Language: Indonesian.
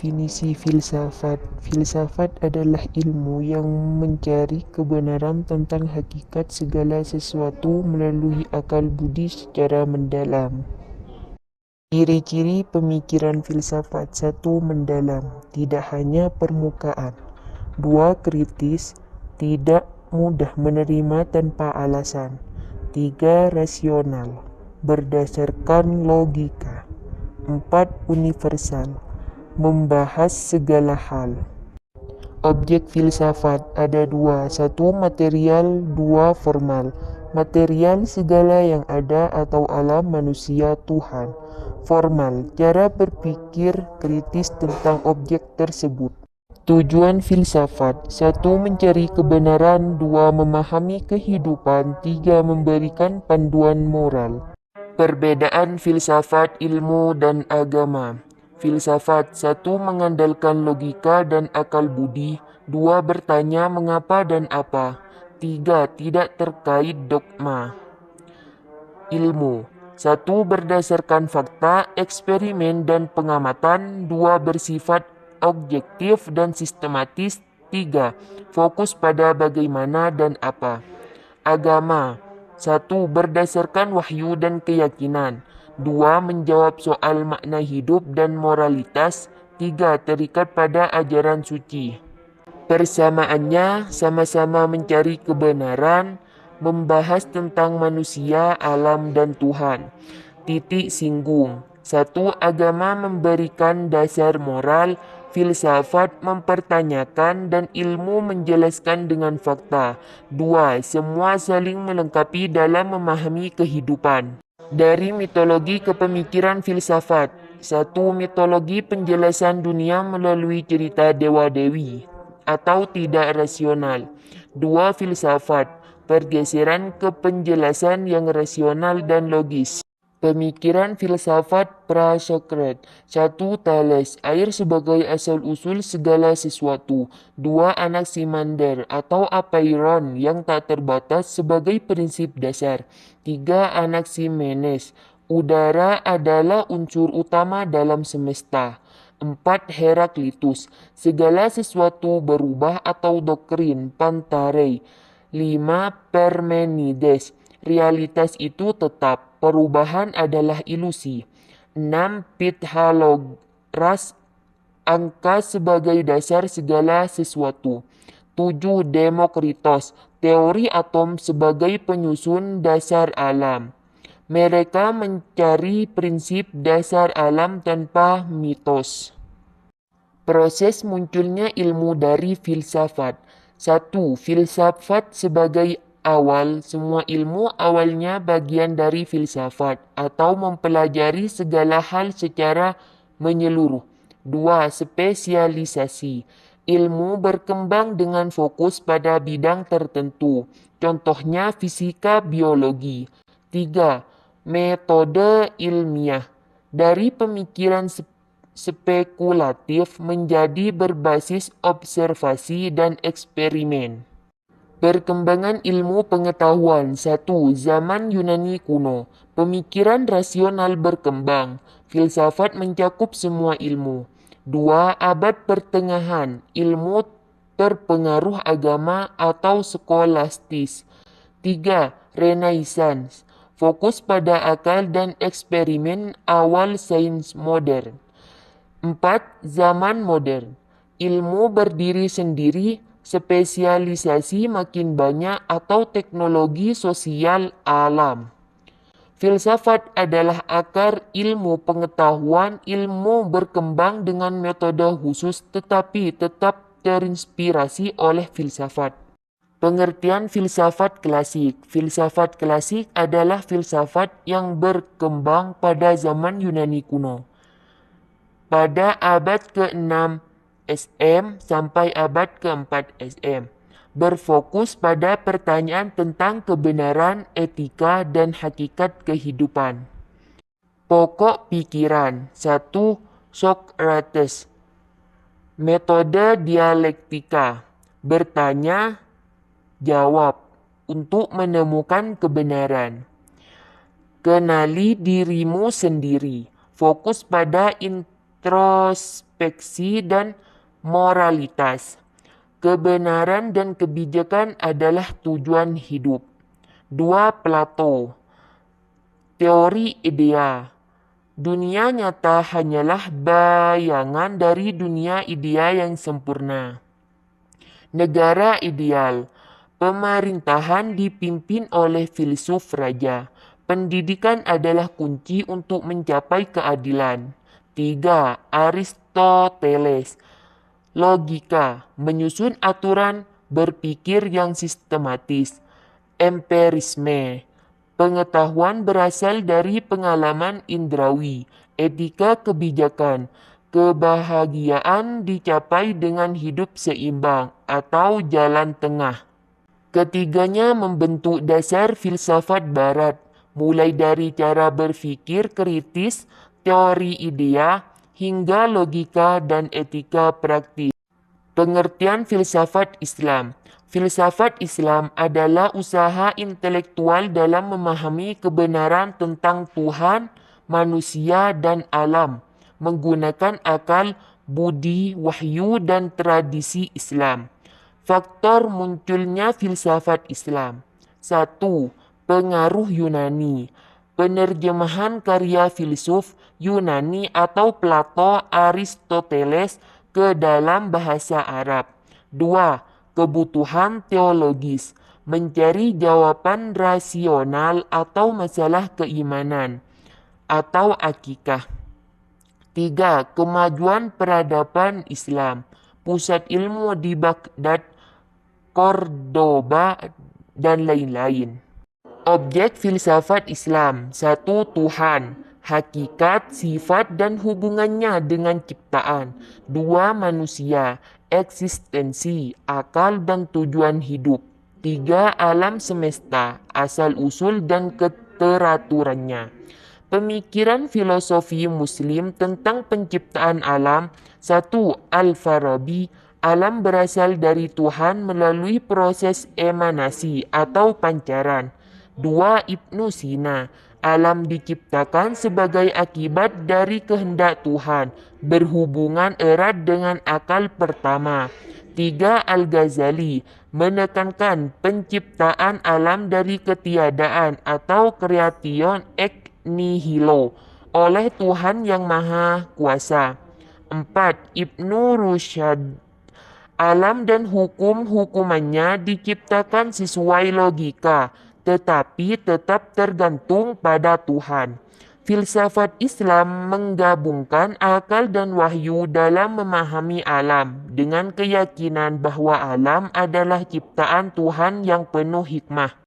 Definisi filsafat. Filsafat adalah ilmu yang mencari kebenaran tentang hakikat segala sesuatu melalui akal budi secara mendalam. Ciri-ciri pemikiran filsafat. 1. Mendalam, tidak hanya permukaan. 2. Kritis, tidak mudah menerima tanpa alasan. 3. Rasional, berdasarkan logika. 4. Universal, membahas segala hal. Objek filsafat ada dua, 1. Material, 2. Formal. Material, segala yang ada atau alam manusia Tuhan. Formal, cara berpikir kritis tentang objek tersebut. Tujuan filsafat. 1. Mencari kebenaran. 2. Memahami kehidupan. 3. Memberikan panduan moral. Perbedaan filsafat, ilmu, dan agama. Filsafat. 1. Mengandalkan logika dan akal budi. 2. Bertanya mengapa dan apa. 3. Tidak terkait dogma. Ilmu. 1. Berdasarkan fakta, eksperimen, dan pengamatan. 2. Bersifat objektif dan sistematis. 3. Fokus pada bagaimana dan apa. Agama. 1. Berdasarkan wahyu dan keyakinan. 2. Menjawab soal makna hidup dan moralitas. 3. Terikat pada ajaran suci. Persamaannya sama-sama mencari kebenaran, membahas tentang manusia, alam, dan Tuhan. Titik singgung. 1. Agama memberikan dasar moral, filsafat mempertanyakan, dan ilmu menjelaskan dengan fakta. 2. Semua saling melengkapi dalam memahami kehidupan. Dari mitologi ke pemikiran filsafat. 1. Mitologi penjelasan dunia melalui cerita dewa-dewi atau tidak rasional. 2. Filsafat, pergeseran ke penjelasan yang rasional dan logis. Pemikiran filsafat pra-Sokrat. 1. Thales, air sebagai asal-usul segala sesuatu. 2. Anaximander atau apeiron yang tak terbatas sebagai prinsip dasar. 3. Anaximenes, udara adalah unsur utama dalam semesta. 4. Heraklitus, segala sesuatu berubah atau doktrin Pantarei. 5. Parmenides, realitas itu tetap, perubahan adalah ilusi. 6. Pythagoras, angka sebagai dasar segala sesuatu. 7. Demokritos, teori atom sebagai penyusun dasar alam. Mereka mencari prinsip dasar alam tanpa mitos. Proses munculnya ilmu dari filsafat. 1. Filsafat sebagai awal. Semua ilmu awalnya bagian dari filsafat atau mempelajari segala hal secara menyeluruh. 2. Spesialisasi. Ilmu berkembang dengan fokus pada bidang tertentu. Contohnya fisika, biologi. 3. Metode ilmiah. Dari pemikiran spekulatif menjadi berbasis observasi dan eksperimen. Perkembangan ilmu pengetahuan. 1. Zaman Yunani kuno. Pemikiran rasional berkembang. Filsafat mencakup semua ilmu. 2. Abad pertengahan. Ilmu terpengaruh agama atau skolastis. 3. Renaissance. Fokus pada akal dan eksperimen awal sains modern. 4. Zaman modern. Ilmu berdiri sendiri, spesialisasi makin banyak atau teknologi sosial alam. Filsafat adalah akar ilmu pengetahuan, ilmu berkembang dengan metode khusus tetapi tetap terinspirasi oleh filsafat. Pengertian filsafat klasik. Filsafat klasik adalah filsafat yang berkembang pada zaman Yunani kuno. Pada abad ke-6 SM sampai abad ke-4 SM. Berfokus pada pertanyaan tentang kebenaran, etika, dan hakikat kehidupan. Pokok pikiran. 1. Socrates. Metode dialektika. Bertanya, jawab untuk menemukan kebenaran. Kenali dirimu sendiri. Fokus pada introspeksi introspeksi dan moralitas. Kebenaran dan kebijakan adalah tujuan hidup. 2. Plato. Teori idea. Dunia nyata hanyalah bayangan dari dunia idea yang sempurna. Negara ideal. Pemerintahan dipimpin oleh filsuf raja. Pendidikan adalah kunci untuk mencapai keadilan. 3. Aristoteles. Logika. Menyusun aturan berpikir yang sistematis. Empirisme. Pengetahuan berasal dari pengalaman indrawi. Etika kebijakan. Kebahagiaan dicapai dengan hidup seimbang atau jalan tengah. Ketiganya membentuk dasar filsafat barat, mulai dari cara berpikir kritis, teori idea, hingga logika dan etika praktis. Pengertian filsafat Islam. Filsafat Islam adalah usaha intelektual dalam memahami kebenaran tentang Tuhan, manusia, dan alam, menggunakan akal, budi, wahyu, dan tradisi Islam. Faktor munculnya filsafat Islam. 1. Pengaruh Yunani. Penerjemahan karya filsuf Yunani atau Plato, Aristoteles ke dalam bahasa Arab. 2. Kebutuhan teologis, mencari jawaban rasional atau masalah keimanan atau akikah. 3. Kemajuan peradaban Islam, pusat ilmu di Baghdad, Cordoba, dan lain-lain. Objek filsafat Islam. 1. Tuhan, hakikat, sifat, dan hubungannya dengan ciptaan. 2. Manusia, eksistensi, akal, dan tujuan hidup. 3. Alam semesta, asal-usul dan keteraturannya. Pemikiran filosofi Muslim tentang penciptaan alam. 1. Al-Farabi. Alam berasal dari Tuhan melalui proses emanasi atau pancaran. 2. Ibnu Sina. Alam diciptakan sebagai akibat dari kehendak Tuhan, berhubungan erat dengan akal pertama. 3. Al-Ghazali menekankan penciptaan alam dari ketiadaan atau creation ex nihilo oleh Tuhan yang Maha Kuasa. 4. Ibnu Rushd. Alam dan hukum-hukumannya diciptakan sesuai logika, tetapi tetap tergantung pada Tuhan. Filsafat Islam menggabungkan akal dan wahyu dalam memahami alam dengan keyakinan bahwa alam adalah ciptaan Tuhan yang penuh hikmah.